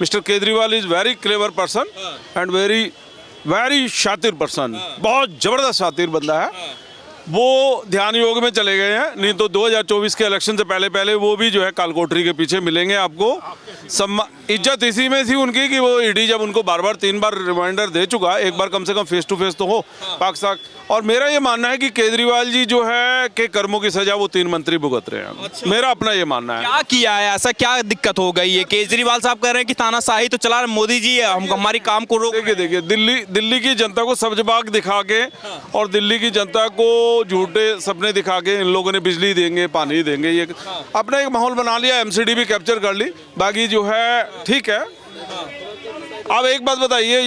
Mister Kejriwal is very clever person and very शातिर person, बहुत जबरदस्त शातिर बंदा है। वो ध्यान योग में चले गए हैं, नहीं तो 2024 के इलेक्शन से पहले वो भी जो है कालकोठरी के पीछे मिलेंगे आपको। इज्जत इसी में थी उनकी कि वो ईडी जब उनको बार बार 3 बार रिमाइंडर दे चुका, एक बार कम से कम फेस टू फेस तो हो पाक साक। और मेरा ये मानना है कि केजरीवाल जी जो है के कर्मों की सजा वो 3 मंत्री भुगत रहे हैं। अच्छा। मेरा अपना ये मानना है। क्या किया है ऐसा, क्या दिक्कत हो गई है? केजरीवाल साहब कह रहे हैं कि तानाशाही तो चला रहे मोदी जी, हम हमारी काम को रोक। देखिए दिल्ली की जनता को सब्जबाग दिखा के और दिल्ली की जनता को झूठे सपने दिखा के इन लोगों ने बिजली देंगे, पानी देंगे, ये अपना एक माहौल बना लिया। एमसीडी भी कैप्चर कर ली, बाकी जो है ठीक है। अब एक बात बताइए,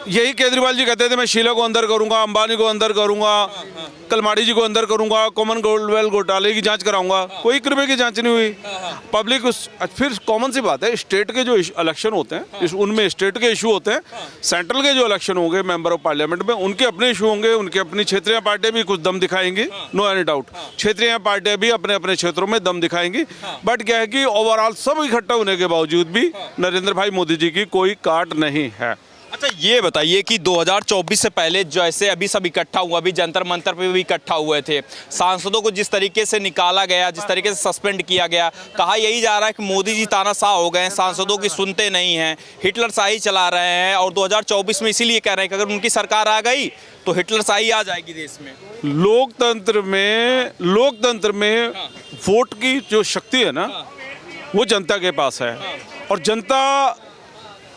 यही केजरीवाल जी कहते थे मैं शीला को अंदर करूंगा, अंबानी को अंदर करूंगा, कलमाड़ी जी को अंदर करूंगा, कॉमन गोल्डवेल घोटाले की जांच कराऊंगा, कोई 1 रुपए की जांच नहीं हुई। पब्लिक फिर कॉमन सी बात है, स्टेट के जो इलेक्शन होते हैं उनमें स्टेट के इशू होते हैं, सेंट्रल के जो इलेक्शन होंगे मेंबर ऑफ पार्लियामेंट में उनके अपने इशू होंगे, उनके अपनी क्षेत्रीय पार्टियां भी कुछ दम दिखाएंगी, नो एनी डाउट। क्षेत्रीय पार्टियां भी अपने अपने क्षेत्रों में दम दिखाएंगी, बट क्या है कि ओवरऑल सब इकट्ठा होने के बावजूद भी नरेंद्र भाई मोदी जी की कोई काट नहीं है। अच्छा ये बताइए कि 2024 से पहले जैसे अभी सब इकट्ठा हुआ, अभी जंतर मंतर पे भी इकट्ठा हुए थे, सांसदों को जिस तरीके से निकाला गया, जिस तरीके से सस्पेंड किया गया, कहा यही जा रहा है कि मोदी जी तानाशाह हो गए हैं, सांसदों की सुनते नहीं हैं, हिटलरशाही चला रहे हैं। और 2024 में इसीलिए कह रहे हैं कि अगर उनकी सरकार आ गई तो हिटलरशाही आ जाएगी देश में। लोकतंत्र में वोट की जो शक्ति है ना वो जनता के पास है, और जनता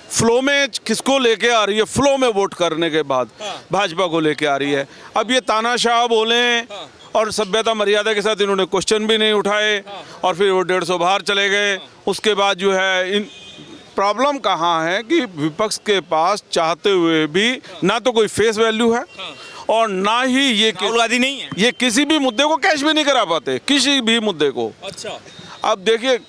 फ्लो में किसको लेके आ रही है, फ्लो में वोट करने के बाद भाजपा को लेके आ रही है। अब ये तानाशाह बोलें और सभ्यता मर्यादा के साथ इन्होंने क्वेश्चन भी नहीं उठाए और फिर वो 150 बाहर चले गए। उसके बाद जो है प्रॉब्लम कहाँ है कि विपक्ष के पास चाहते हुए भी ना तो कोई फेस वैल्यू है और ना ही ये किसी भी मुद्दे को कैश भी नहीं करा पाते, किसी भी मुद्दे को। अच्छा, अब देखिए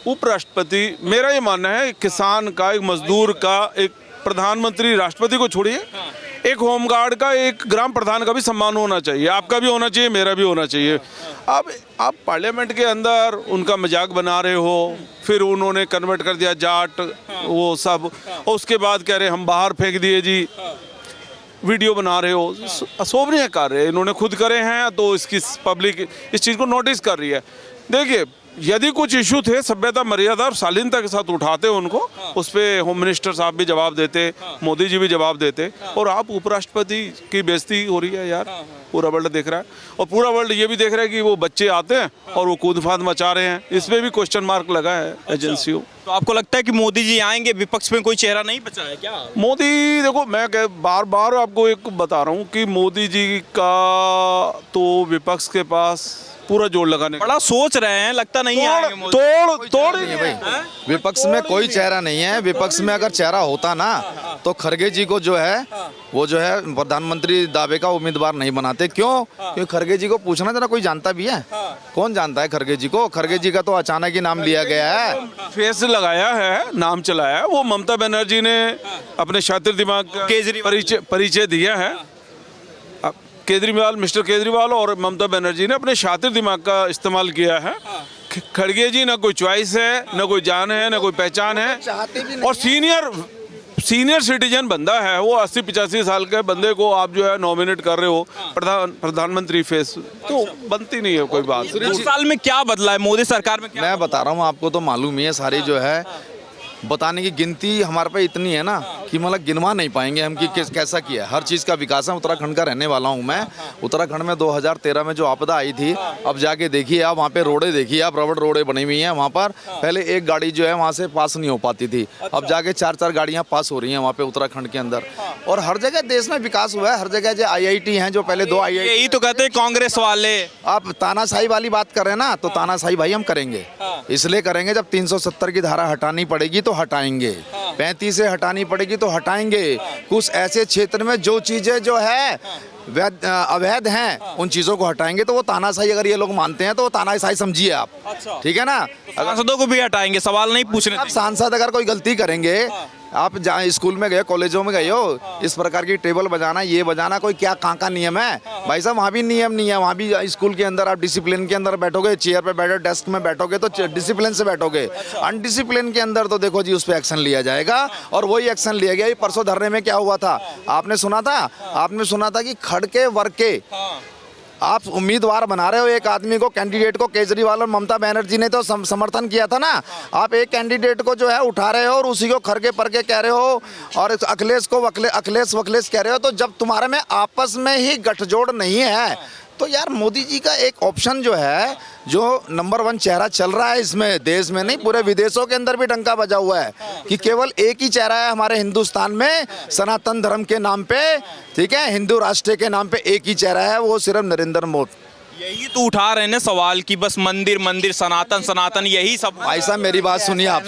उपराष्ट्रपति, मेरा ये मानना है किसान का, एक मजदूर का, एक प्रधानमंत्री, राष्ट्रपति को छोड़िए, एक होमगार्ड का, एक ग्राम प्रधान का भी सम्मान होना चाहिए। आपका भी होना चाहिए, मेरा भी होना चाहिए। अब आप पार्लियामेंट के अंदर उनका मजाक बना रहे हो, फिर उन्होंने कन्वर्ट कर दिया जाट, वो सब, उसके बाद कह रहे हम बाहर फेंक दिए जी, वीडियो बना रहे हो, शोभनीय कार्य इन्होंने खुद करे हैं, तो इसकी पब्लिक इस चीज़ को नोटिस कर रही है। देखिए यदि कुछ इशू थे सभ्यता मर्यादा और शालीनता के साथ उठाते उनको, उस पर होम मिनिस्टर साहब भी जवाब देते, मोदी जी भी जवाब देते, और आप उपराष्ट्रपति की बेइज्जती हो रही है यार, पूरा वर्ल्ड देख रहा है। और पूरा वर्ल्ड ये भी देख रहा है कि वो बच्चे आते हैं और वो कूद फाद मचा रहे हैं, इसमें भी क्वेश्चन मार्क लगा है एजेंसियों। तो आपको लगता है कि मोदी जी आएंगे, विपक्ष में कोई चेहरा नहीं बचा है क्या? मोदी, देखो मैं बार बार आपको एक बता रहा हूँ कि मोदी जी का तो विपक्ष के पास पूरा जोर लगाने, बड़ा सोच रहे हैं, लगता नहीं है तोड़ विपक्ष में कोई चेहरा नहीं है। विपक्ष में अगर चेहरा होता ना तो खरगे जी को जो है वो जो है प्रधानमंत्री दावे का उम्मीदवार नहीं बनाते। क्यों? क्योंकि खरगे जी को पूछना जरा, कोई जानता भी है? कौन जानता है खरगे जी को? खरगे जी का तो अचानक ही नाम लिया गया है, फेस लगाया है, नाम चलाया है। वो ममता बनर्जी ने अपने शातिर दिमाग का परिचय दिया है। मिस्टर केजरीवाल और ममता बनर्जी ने अपने शातिर दिमाग का इस्तेमाल किया है। खड़गे जी ना कोई चॉइस है, ना कोई जान है, ना कोई पहचान है, और सीनियर सिटीजन बंदा है वो। 80-85 साल के बंदे को आप जो है नॉमिनेट कर रहे हो प्रधानमंत्री फेस, तो बनती नहीं है कोई बात। 2 साल में क्या बदला है मोदी सरकार में? मैं बता रहा हूँ आपको, तो मालूम ही है सारी जो है बताने की गिनती हमारे पे इतनी है ना कि मतलब गिनवा नहीं पाएंगे हम कि कैसा किया। हर चीज़ का विकास है। उत्तराखंड का रहने वाला हूँ मैं। उत्तराखंड में 2013 में जो आपदा आई थी, अब जाके देखिए आप वहाँ पे रोडें देखिए आप, रबड़ रोडें बनी हुई हैं वहाँ पर। पहले एक गाड़ी जो है वहाँ से पास नहीं हो पाती थी, अब जाके 4-4 गाड़ियाँ पास हो रही हैं वहाँ पे उत्तराखंड के अंदर। और हर जगह देश में विकास हुआ है, हर जगह जो IIT हैं, जो पहले 2 IIT, यही तो कहते हैं कांग्रेस वाले। आप तानाशाही वाली बात कर रहे हैं ना, तो तानाशाही भाई हम करेंगे, इसलिए करेंगे जब 370 की धारा हटानी पड़ेगी तो हटाएंगे, 35 से हटानी पड़ेगी तो हटाएंगे। कुछ ऐसे क्षेत्र में जो चीजें जो है अवैध हैं उन चीजों को हटाएंगे। तो वो तानाशाही अगर ये लोग मानते हैं तो वो तानाशाही समझिए आप। ठीक है ना? सांसदों को भी हटाएंगे, सवाल नहीं पूछने। अब सांसद अगर कोई गलती करेंगे आप जहाँ स्कूल में गए, कॉलेजों में गए हो, इस प्रकार की टेबल बजाना, ये बजाना कोई क्या कहाँ का नियम है? भाई साहब वहाँ भी नियम नहीं है। वहाँ भी स्कूल के अंदर आप डिसिप्लिन के अंदर बैठोगे, चेयर पे बैठो, डेस्क में बैठोगे तो डिसिप्लिन से बैठोगे। अनडिसिप्लिन के अंदर तो देखो जी उस पर एक्शन लिया जाएगा, और वही एक्शन लिया गया। परसों धरने में क्या हुआ था आपने सुना था कि खड़के वर्के आप उम्मीदवार बना रहे हो एक आदमी को, कैंडिडेट को। केजरीवाल और ममता बनर्जी ने तो समर्थन किया था ना। आप एक कैंडिडेट को जो है उठा रहे हो और उसी को खरके परके कह रहे हो, और अखिलेश को अखिलेश कह रहे हो। तो जब तुम्हारे में आपस में ही गठजोड़ नहीं है तो यार मोदी जी का एक ऑप्शन जो है, जो नंबर 1 चेहरा चल रहा है इसमें, देश में नहीं पूरे विदेशों के अंदर भी डंका बजा हुआ है कि केवल एक ही चेहरा है हमारे हिंदुस्तान में, सनातन धर्म के नाम पे, ठीक है, हिंदू राष्ट्र के नाम पे एक ही चेहरा है, वो सिर्फ नरेंद्र मोदी। यही तो उठा रहे हैं सवाल कि बस मंदिर मंदिर, सनातन सनातन, यही सब। भाई साहब मेरी बात सुनिए आप।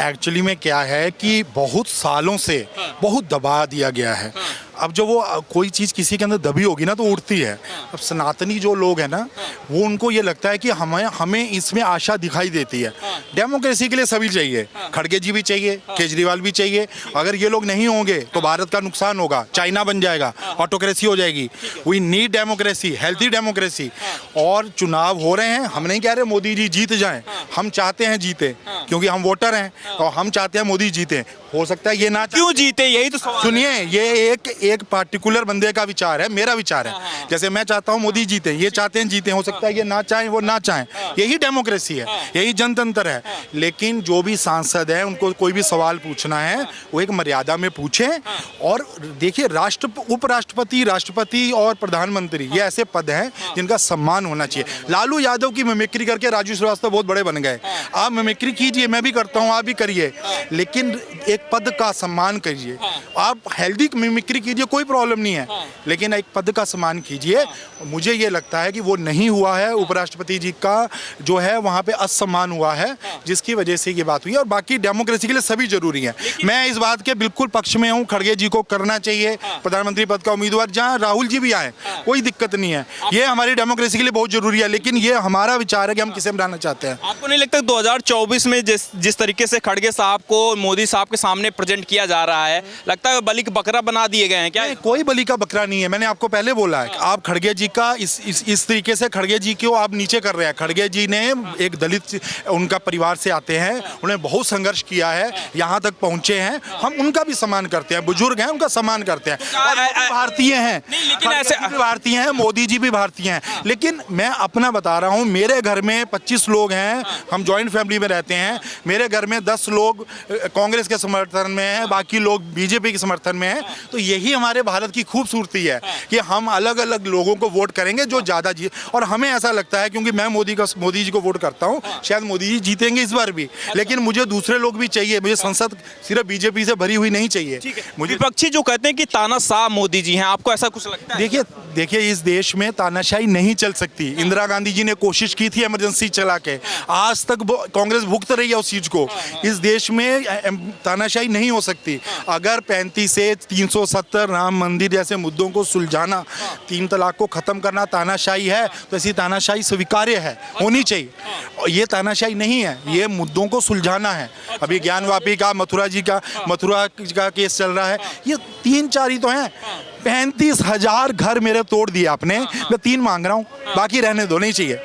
एक्चुअली में क्या है कि बहुत सालों से बहुत दबा दिया गया है। अब जो वो कोई चीज़ किसी के अंदर दबी होगी ना तो उठती है। अब सनातनी जो लोग हैं ना, वो उनको ये लगता है कि हमें इसमें आशा दिखाई देती है। डेमोक्रेसी के लिए सभी चाहिए, खड़गे जी भी चाहिए, केजरीवाल भी चाहिए। अगर ये लोग नहीं होंगे तो भारत का नुकसान होगा, चाइना बन जाएगा, ऑटोक्रेसी हो जाएगी। We need democracy, healthy democracy. और चुनाव हो रहे हैं, हम नहीं कह रहे मोदी जी जीत जाएं, हम चाहते हैं जीते, क्योंकि हम वोटर हैं और हम चाहते हैं मोदी जीते। हो सकता है ये ना क्यों जीते, यही तो सवाल। सुनिए, ये एक पार्टिकुलर बंदे का विचार है, मेरा विचार है। जैसे मैं चाहता हूँ मोदी जीते, ये चाहते हैं जीते, हो सकता है ये ना चाहें, वो ना चाहें। यही डेमोक्रेसी है, यही जनतंत्र है। लेकिन जो भी सांसद है उनको कोई भी सवाल पूछना है वो एक मर्यादा में पूछें। और देखिए, उपराष्ट्रपति, राष्ट्रपति और प्रधानमंत्री ये ऐसे पद हैं जिनका सम्मान होना चाहिए। लालू यादव की मिमिक्री करके राजू श्रीवास्तव बहुत बड़े बन गए। आप मिमिक्री कीजिए, मैं भी करता हूँ, आप भी करिए, लेकिन एक पद का सम्मान करिए। आप हेल्दी मिमिक्री कीजिए, कोई प्रॉब्लम नहीं है, लेकिन एक पद का सम्मान कीजिए। मुझे ये लगता है कि वो नहीं हुआ है। उपराष्ट्रपति जी का जो है वहाँ पे असम्मान हुआ है, जिसकी वजह से ये बात हुई है। और बाकी डेमोक्रेसी के लिए सभी जरूरी है। मैं इस बात के बिल्कुल पक्ष में हूँ, खड़गे जी को करना चाहिए प्रधानमंत्री पद का उम्मीदवार, जहाँ राहुल जी भी आए, कोई दिक्कत नहीं है। ये हमारी डेमोक्रेसी के लिए बहुत जरूरी है, लेकिन ये हमारा विचार है कि हम किसे बनाना चाहते हैं। आपको नहीं लगता 2024 में जिस तरीके से खड़गे साहब को मोदी साहब के सामने प्रेजेंट किया जा रहा है, लगता है बलि का बकरा बना दिए गए हैं क्या? कोई बलि का बकरा नहीं है। मैंने आपको पहले बोला है, आप खड़गे जी का इस तरीके से खड़गे जी को आप नीचे कर रहे हैं। खड़गे जी ने एक दलित उनका परिवार से आते हैं, उन्हें बहुत संघर्ष किया है, यहाँ तक पहुंचे हैं। हम उनका भी सम्मान करते हैं, बुजुर्ग हैं, उनका सम्मान करते हैं। भारतीय हैं, लेकिन ऐसे भारतीय हैं, मोदी जी भी भारतीय हैं। लेकिन मैं अपना बता रहा हूँ, मेरे घर में 25 लोग हैं, हम जॉइंट फैमिली में रहते हैं। मेरे घर में 10 लोग कांग्रेस के समर्थन में हैं, बाकी लोग बीजेपी के समर्थन में हैं। तो यही हमारे भारत की खूबसूरती है कि हम अलग अलग लोगों को वोट करेंगे जो ज़्यादा और हमें ऐसा लगता है, क्योंकि मैं मोदी जी को वोट करता हूँ, शायद मोदी जी जीतेंगे इस बार भी, लेकिन मुझे दूसरे लोग भी चाहिए। मुझे संसद सिर्फ बीजेपी से भरी हुई नहीं चाहिए। मुझे विपक्षी जो कहते हैं कि तानाशाह मोदी जी हैं, आपको ऐसा कुछ लगता है? देखिए, इस देश में तानाशाही नहीं चल सकती। इंदिरा गांधी जी ने कोशिश की थी इमरजेंसी चला के, आज तक कांग्रेस भुगत रही है उस चीज को। इस देश में तानाशाही नहीं हो सकती। अगर 35 से 370 राम मंदिर जैसे मुद्दों को सुलझाना, 3 तलाक को खत्म करना तानाशाही है, तो ऐसी तानाशाही स्वीकार्य है, होनी चाहिए। और ये तानाशाही नहीं है, ये मुद्दों को सुलझाना है। अभी ज्ञानवापी का, मथुरा का केस चल रहा है, ये 3-4 ही तो हैं। 35,000 घर मेरे तोड़ दिए आपने, मैं 3 मांग रहा हूँ, बाकी रहने दो, नहीं चाहिए।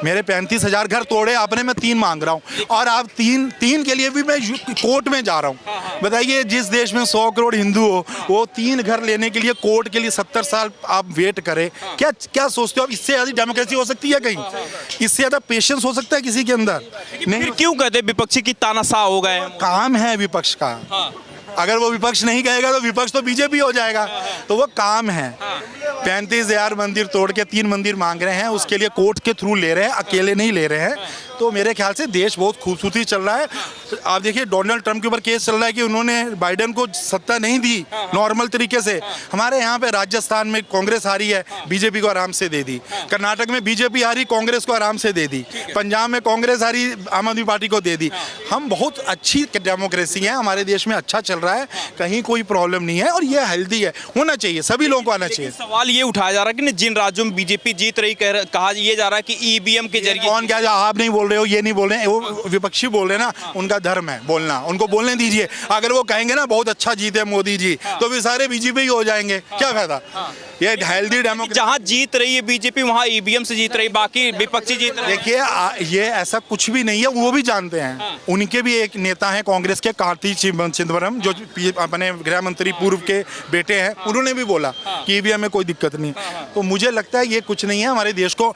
मेरे 35,000 घर तोड़े आपने, मैं 3 मांग रहा हूँ, और आप तीन के लिए भी मैं कोर्ट में जा रहा हूँ। बताइए, जिस देश में 100 करोड़ हिंदू हो, वो 3 घर लेने के लिए कोर्ट के लिए 70 साल आप वेट करें। क्या सोचते हो आप? इससे ज़्यादा डेमोक्रेसी हो सकती है कहीं? इससे ज़्यादा पेशेंस हो सकता है किसी के अंदर? नहीं। क्यों कहते विपक्षी की तानाशाह हो गए? काम है विपक्ष का। अगर वो विपक्ष नहीं कहेगा तो विपक्ष तो बीजेपी हो जाएगा। तो वो काम है। 35,000 मंदिर तोड़ के 3 मंदिर मांग रहे हैं, उसके लिए कोर्ट के थ्रू ले रहे हैं, अकेले नहीं ले रहे हैं। तो मेरे ख्याल से देश बहुत खूबसूरती चल रहा है। आप देखिए, डोनाल्ड ट्रंप के ऊपर केस चल रहा है कि उन्होंने बाइडेन को सत्ता नहीं दी नॉर्मल तरीके से। हमारे यहाँ पे राजस्थान में कांग्रेस हारी है, बीजेपी को आराम से दे दी। कर्नाटक में बीजेपी हारी, कांग्रेस को आराम से दे दी। पंजाब में कांग्रेस हारी, आम आदमी पार्टी को दे दी। हम बहुत अच्छी डेमोक्रेसी है, हमारे देश में अच्छा चल रहा है, कहीं कोई प्रॉब्लम नहीं है, और ये हेल्दी है, होना चाहिए, सभी लोगों को आना चाहिए। सवाल ये उठाया जा रहा है कि जिन राज्यों में बीजेपी जीत रही, कहा ये जा रहा है कि ईवीएम के जरिए। कौन क्या, आप नहीं बोल बोल रहे हो, ये नहीं बोल रहे हैं, वो विपक्षी बोल रहे हैं ना, उनका धर्म है बोलना, उनको बोलने दीजिए। अगर वो कहेंगे ना बहुत अच्छा जीते मोदी जी, तो फिर सारे बीजेपी ही हो जाएंगे, क्या फायदा। ये हेल्दी डेमोक्रेसी, जहां जीत रही है बीजेपी वहां ईवीएम से जीत रही, बाकी विपक्षी जीत रहे हैं। देखिए ये ऐसा कुछ भी नहीं है, वो भी जानते हैं। उनके भी एक नेता हैं कांग्रेस के, कार्ति चिदम्बरम, जो अपने गृह मंत्री पूर्व के बेटे हैं, उन्होंने भी बोला कि ईवीएम में कोई दिक्कत नहीं। तो मुझे लगता है ये कुछ नहीं है। हमारे देश को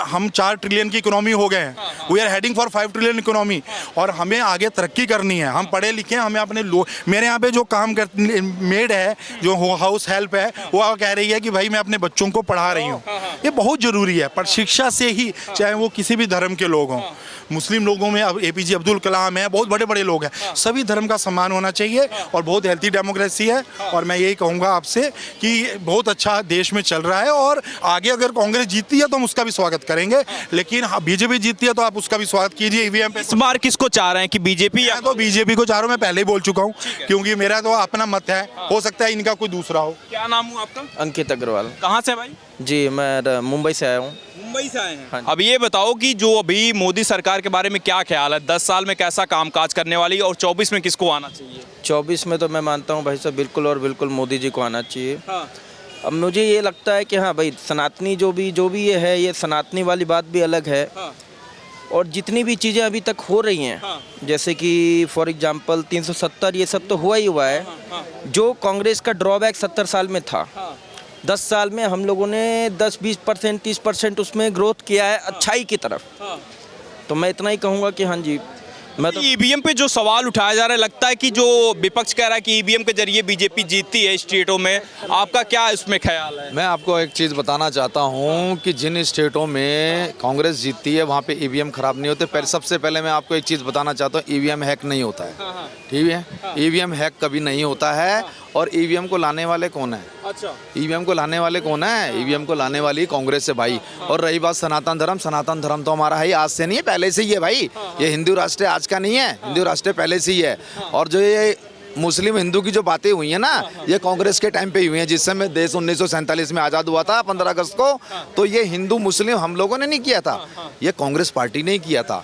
हम 4 ट्रिलियन की इकोनॉमी हो गए हैं, we are heading for 5 trillion economy, और हमें आगे तरक्की करनी है। हम पढ़े लिखे हैं, हमें अपने मेरे यहाँ पे जो काम कर मेड है, जो हाउस हेल्प है, वो कह रही है कि भाई मैं अपने बच्चों को पढ़ा रही हूँ। ये बहुत ज़रूरी है, पर शिक्षा से ही, चाहे वो किसी भी धर्म के लोग हों, मुस्लिम लोगों में अब APJ अब्दुल कलाम है, बहुत बड़े बड़े लोग हैं, सभी धर्म का सम्मान होना चाहिए, और बहुत हेल्थी डेमोक्रेसी है। और मैं यही कहूँगा आपसे कि बहुत अच्छा देश में चल रहा है, और आगे अगर कांग्रेस जीतती है तो हम उसका भी स्वागत करेंगे, लेकिन बीजेपी जीतती है तो आप उसका भी स्वागत कीजिए। ईवीएम पे इस बार किसको चाह रहे हैं कि बीजेपी या मैं तो बीजेपी को चाह रहा हूं, मैं पहले ही बोल चुका हूँ, क्योंकि मेरा तो अपना मत है, हो सकता है इनका कोई दूसरा हो। क्या नाम हुआ आपका? अंकित अग्रवाल। कहाँ से भाई? जी मैं मुंबई से आया हूँ। मुंबई से आए हैं। हाँ जी। अब ये बताओ कि जो अभी मोदी सरकार के बारे में क्या ख्याल है, 10 साल में कैसा कामकाज करने वाली है, और 24 में किसको आना चाहिए? 24 में तो मैं मानता हूँ भाई साहब बिल्कुल और बिल्कुल मोदी जी को आना चाहिए। हाँ। अब मुझे ये लगता है कि हाँ भाई सनातनी जो भी ये है, ये सनातनी वाली बात भी अलग है। हाँ। और जितनी भी चीज़ें अभी तक हो रही हैं, हाँ। जैसे कि फॉर एग्जांपल 370 ये सब तो हुआ ही हुआ है। हाँ। जो कांग्रेस का ड्रॉबैक 70 साल में था, हाँ। 10 साल में हम लोगों ने 10-20%, 30% उसमें ग्रोथ किया है अच्छाई की तरफ। हाँ। तो मैं इतना ही कहूँगा कि हाँ जी, मैं तो ईवीएम पे जो सवाल उठाया जा रहा है, लगता है कि जो विपक्ष कह रहा है कि ईवीएम के जरिए बीजेपी जीतती है स्टेटों में, आपका क्या इसमें ख्याल है? मैं आपको एक चीज़ बताना चाहता हूं कि जिन स्टेटों में कांग्रेस जीतती है वहां पे ईवीएम खराब नहीं होते। सबसे पहले मैं आपको एक चीज़ बताना चाहता हूं, ईवीएम हैक नहीं होता है, ठीक है? ईवीएम हैक कभी नहीं होता है। और ईवीएम को लाने वाले कौन है? अच्छा। ईवीएम को लाने वाले कौन है? ईवीएम को लाने वाली कांग्रेस है भाई। और रही बात सनातन धर्म तो हमारा है, आज से नहीं है, पहले से ही है भाई। ये हिंदू राष्ट्र आज का नहीं है, हिंदू राष्ट्र पहले से ही है। और जो ये मुस्लिम हिंदू की जो बातें हुई हैं ना, ये कांग्रेस के टाइम पे ही हुई हैं, जिस समय देश 1947 में आज़ाद हुआ था 15 अगस्त को। तो ये हिंदू मुस्लिम हम लोगों ने नहीं किया था, ये कांग्रेस पार्टी ने किया था,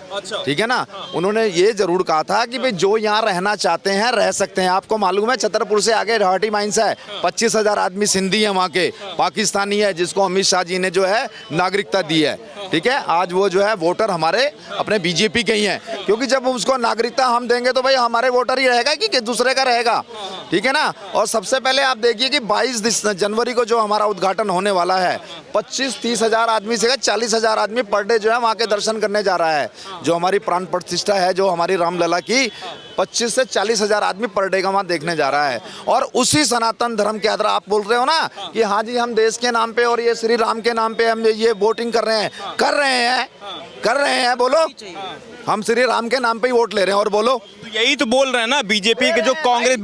ठीक है ना। उन्होंने ये जरूर कहा था कि भाई जो यहाँ रहना चाहते हैं रह सकते हैं। आपको मालूम है छतरपुर से आगे रहाटी माइंस है, 25,000 आदमी सिंधी है वहाँ के, पाकिस्तानी है, जिसको अमित शाह जी ने जो है नागरिकता दी है, ठीक है। आज वो जो है वोटर हमारे अपने बीजेपी के ही हैं, क्योंकि जब उसको नागरिकता हम देंगे तो भाई हमारे वोटर ही रहेगा कि दूसरे का रहेगा, ठीक है ना। और सबसे पहले आप देखिए कि 22 जनवरी को जो हमारा उद्घाटन होने वाला है, 25-30 हज़ार आदमी से 40,000 आदमी पर डे जो है वहाँ के दर्शन करने जा रहा है। जो हमारी प्राण प्रतिष्ठा है, जो हमारी रामलला की, 25 से 40 हज़ार आदमी पर डे का वहाँ देखने जा रहा है। और उसी सनातन धर्म के आधार आप बोल रहे हो ना कि हाँ जी हम देश के नाम पे और ये श्री राम के नाम पे हम ये वोटिंग कर रहे हैं, बोलो हम श्री राम के नाम पे ही वोट ले रहे हैं। और बोलो यही तो बोल रहे हैं ना बीजेपी के जो कांग्रेस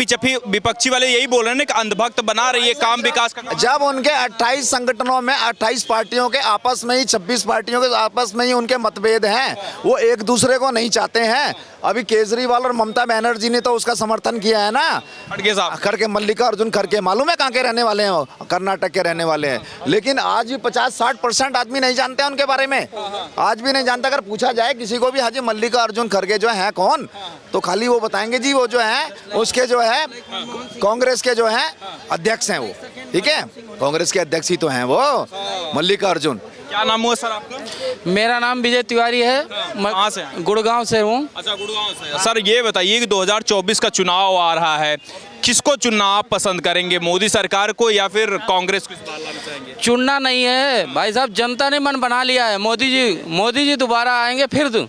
विपक्षी वाले, यही बोल रहे हैं ना कि अंधभक्त बना रही है, काम विकास का। जब उनके 28 संगठनों में 28 पार्टियों के आपस में ही 26 पार्टियों के आपस में ही उनके मतभेद हैं, वो एक दूसरे को नहीं चाहते हैं। अभी केजरीवाल और ममता बनर्जी ने तो उसका समर्थन किया है ना, खड़गे साहब, खड़गे, मल्लिकार्जुन खड़गे, मालूम है कहाँ के रहने वाले हैं वो? कर्नाटक के रहने वाले हैं। लेकिन आज भी 50-60% आदमी नहीं जानते हैं उनके बारे में, आज भी नहीं जानता। अगर पूछा जाए किसी को भी हाजी मल्लिकार्जुन खड़गे जो है कौन, तो खाली वो बताएंगे जी वो जो है उसके जो है कांग्रेस के जो है अध्यक्ष हैं वो, ठीक है, कांग्रेस के अध्यक्ष ही तो हैं वो मल्लिकार्जुन। क्या नाम हुआ सर आपका? मेरा नाम विजय तिवारी है, मैं कहाँ से हैं? गुड़गांव से हूँ। अच्छा, गुड़गांव से। सर ये बताइए कि 2024 का चुनाव आ रहा है, किसको चुनना आप पसंद करेंगे, मोदी सरकार को या फिर कांग्रेस को इस बार लाना चाहेंगे? चुनना नहीं है भाई साहब, जनता ने मन बना लिया है, मोदी जी दोबारा आएंगे फिर तो।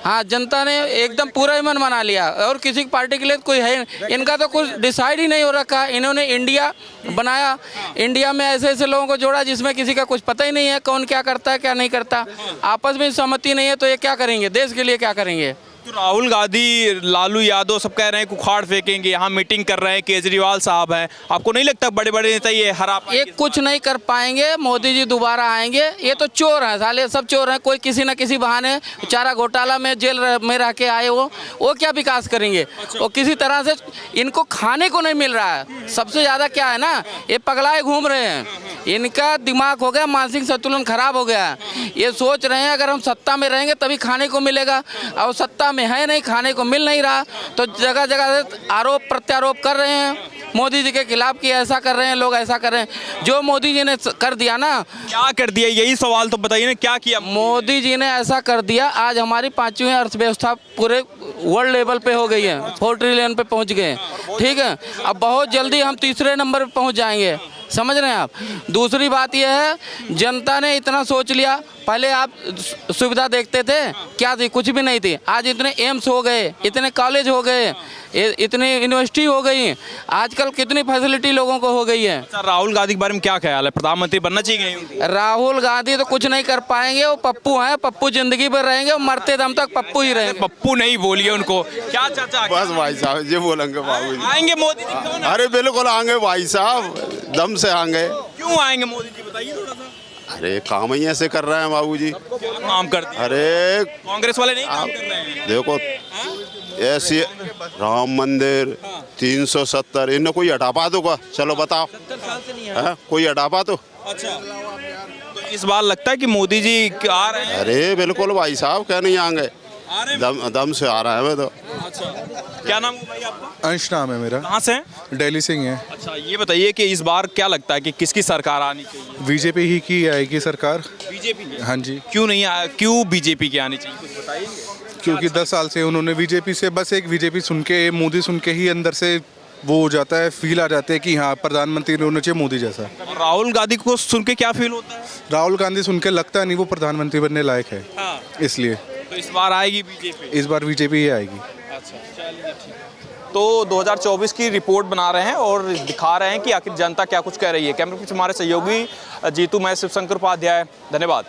हाँ, जनता ने एकदम पूरा ही मन बना लिया, और किसी पार्टी के लिए कोई है, इनका तो कुछ डिसाइड ही नहीं हो रखा। इन्होंने इंडिया बनाया, इंडिया में ऐसे ऐसे लोगों को जोड़ा जिसमें किसी का कुछ पता ही नहीं है कौन क्या करता है क्या नहीं करता, आपस में सहमति नहीं है, तो ये क्या करेंगे, देश के लिए क्या करेंगे? तो राहुल गांधी, लालू यादव सब कह रहे हैं उखाड़ फेंकेंगे, यहाँ मीटिंग कर रहे हैं, केजरीवाल साहब हैं, आपको नहीं लगता बड़े बड़े नेता ये हरा ये कुछ नहीं कर पाएंगे, मोदी जी दोबारा आएंगे। ये तो चोर हैं साले, सब चोर हैं, कोई किसी न किसी बहाने चारा घोटाला में जेल में रह के आए, वो क्या विकास करेंगे। वो किसी तरह से इनको खाने को नहीं मिल रहा है। सबसे ज़्यादा क्या है ना, ये पगलाए घूम रहे हैं, इनका दिमाग हो गया, मानसिक संतुलन खराब हो गया। ये सोच रहे हैं अगर हम सत्ता में रहेंगे तभी खाने को मिलेगा, और सत्ता में है नहीं, खाने को मिल नहीं रहा, तो जगह जगह से आरोप प्रत्यारोप कर रहे हैं मोदी जी के खिलाफ कि ऐसा कर रहे हैं लोग, ऐसा कर रहे हैं। जो मोदी जी ने कर दिया ना, क्या कर दिया, यही सवाल तो बताइए ना, क्या किया मोदी जी ने ऐसा कर दिया, आज हमारी 5वीं अर्थव्यवस्था पूरे वर्ल्ड लेवल पे हो गई है, 4 ट्रिलियन पे पहुंच गए हैं। ठीक है, अब बहुत जल्दी हम 3रे नंबर पे पहुंच जाएंगे, समझ रहे हैं आप। दूसरी बात यह है, जनता ने इतना सोच लिया, पहले आप सुविधा देखते थे क्या थी, कुछ भी नहीं थी। आज इतने एम्स हो गए, इतने कॉलेज हो गए, इतनी यूनिवर्सिटी हो गई, आजकल कितनी फैसिलिटी लोगों को हो गई है। राहुल गांधी के बारे में क्या ख्याल है, प्रधानमंत्री बनना चाहिए कि नहीं? राहुल गांधी तो कुछ नहीं कर पाएंगे, वो पप्पू हैं, पप्पू जिंदगी भर रहेंगे, वो मरते दम तक पप्पू ही रहेंगे। पप्पू नहीं बोलिए उनको, क्या चाचा बस भाई साहब ये बोलेंगे बाबू जी। आएंगे मोदी जी, क्यों ना? अरे बिल्कुल आएंगे भाई साहब, दम से आएंगे। क्यों आएंगे मोदी जी, बताइए थोड़ा सा। अरे काम ही ऐसे कर रहे हैं बाबू जी। क्या काम करते हैं? अरे कांग्रेस वाले नहीं काम कर रहे हैं। देखो ऐसे राम मंदिर 370 इन्हें कोई हटा पा दो, चलो बताओ, कोई हटा पा तो। अच्छा, तो इस बार लगता है कि मोदी जी आ रहे हैं? अरे बिल्कुल भाई साहब, क्या नहीं आएंगे, आ रहे हैं? दम से आ रहा है मैं तो। अच्छा, क्या नाम है भाई आपका? अंश नाम है मेरा, कहाँ से हैं? दिल्ली से ही है। अच्छा, ये बताइए कि इस बार क्या लगता है कि किसकी सरकार आनी चाहिए? बीजेपी ही की आएगी सरकार। बीजेपी की? हाँ जी, क्यों नहीं क्यों बीजेपी की आनी चाहिए, कुछ बताइए। क्योंकि 10 साल से उन्होंने बीजेपी से, बस एक बीजेपी सुन के, मोदी सुन के ही अंदर से वो हो जाता है, फील आ जाता है कि हाँ प्रधानमंत्री होना चाहिए मोदी जैसा। और राहुल गांधी को सुन के क्या फील होता है? राहुल गांधी सुन के लगता नहीं वो प्रधानमंत्री बनने लायक है, हाँ। इसलिए तो इस बार आएगी बीजेपी? इस बार बीजेपी ही आएगी। अच्छा, चलिए ठीक। तो 2024 की रिपोर्ट बना रहे हैं और दिखा रहे हैं कि आखिर जनता क्या कुछ कह रही है। कैमरे पीछे हमारे सहयोगी जीतू, मैं शिवशंकर उपाध्याय, धन्यवाद।